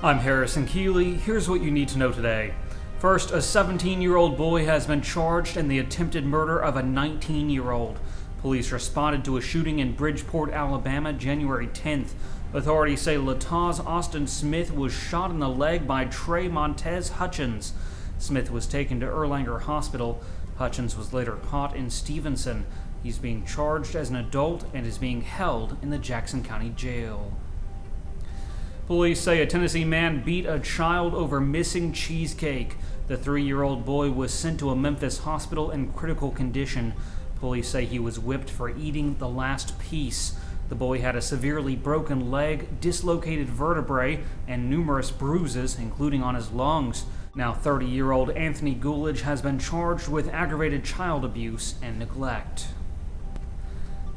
I'm Harrison Keeley. Here's what you need to know today. First, a 17-year-old boy has been charged in the attempted murder of a 19-year-old. Police responded to a shooting in Bridgeport, Alabama, January 10th. Authorities say Lataz Austin Smith was shot in the leg by Trey Montez Hutchins. Smith was taken to Erlanger Hospital. Hutchins was later caught in Stevenson. He's being charged as an adult and is being held in the Jackson County Jail. Police say a Tennessee man beat a child over missing cheesecake. The 3-year-old boy was sent to a Memphis hospital in critical condition. Police say he was whipped for eating the last piece. The boy had a severely broken leg, dislocated vertebrae, and numerous bruises, including on his lungs. Now 30-year-old Anthony Gulledge has been charged with aggravated child abuse and neglect.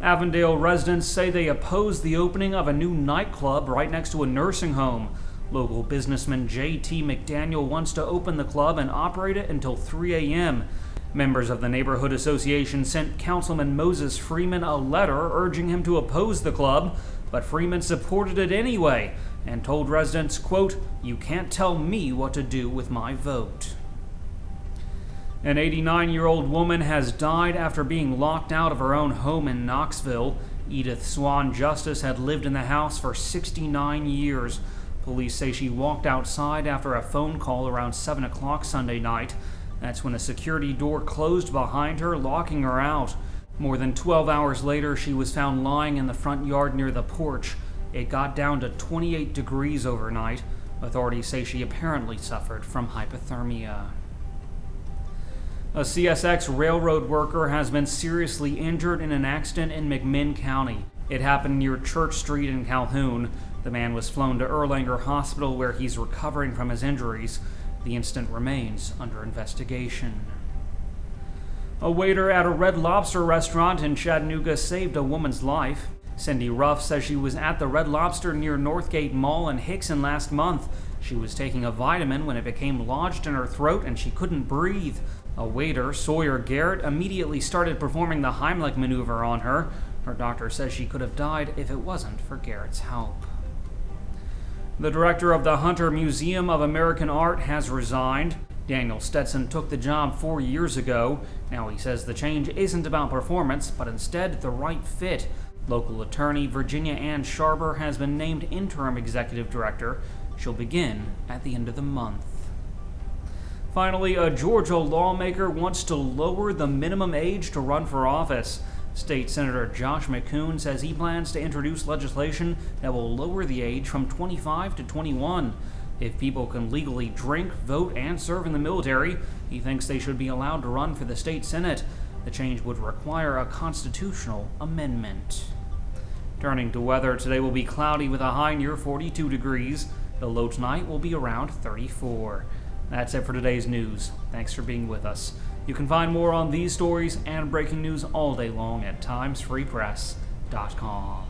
Avondale residents say they oppose the opening of a new nightclub right next to a nursing home. Local businessman J.T. McDaniel wants to open the club and operate it until 3 a.m. Members of the neighborhood association sent Councilman Moses Freeman a letter urging him to oppose the club, but Freeman supported it anyway and told residents, quote, "You can't tell me what to do with my vote." An 89-year-old woman has died after being locked out of her own home in Knoxville. Edith Swan Justice had lived in the house for 69 years. Police say she walked outside after a phone call around 7 o'clock Sunday night. That's when a security door closed behind her, locking her out. More than 12 hours later, she was found lying in the front yard near the porch. It got down to 28 degrees overnight. Authorities say she apparently suffered from hypothermia. A CSX railroad worker has been seriously injured in an accident in McMinn County. It happened near Church Street in Calhoun. The man was flown to Erlanger Hospital where he's recovering from his injuries. The incident remains under investigation. A waiter at a Red Lobster restaurant in Chattanooga saved a woman's life. Cindy Ruff says she was at the Red Lobster near Northgate Mall in Hickson last month. She was taking a vitamin when it became lodged in her throat and she couldn't breathe. A waiter, Sawyer Garrett, immediately started performing the Heimlich maneuver on her. Her doctor says she could have died if it wasn't for Garrett's help. The director of the Hunter Museum of American Art has resigned. Daniel Stetson took the job 4 years ago. Now he says the change isn't about performance, but instead the right fit. Local attorney Virginia Ann Sharber has been named interim executive director. She'll begin at the end of the month. Finally, a Georgia lawmaker wants to lower the minimum age to run for office. State Senator Josh McCoon says he plans to introduce legislation that will lower the age from 25 to 21. If people can legally drink, vote, and serve in the military, he thinks they should be allowed to run for the state Senate. The change would require a constitutional amendment. Turning to weather, today will be cloudy with a high near 42 degrees. The low tonight will be around 34. That's it for today's news. Thanks for being with us. You can find more on these stories and breaking news all day long at timesfreepress.com.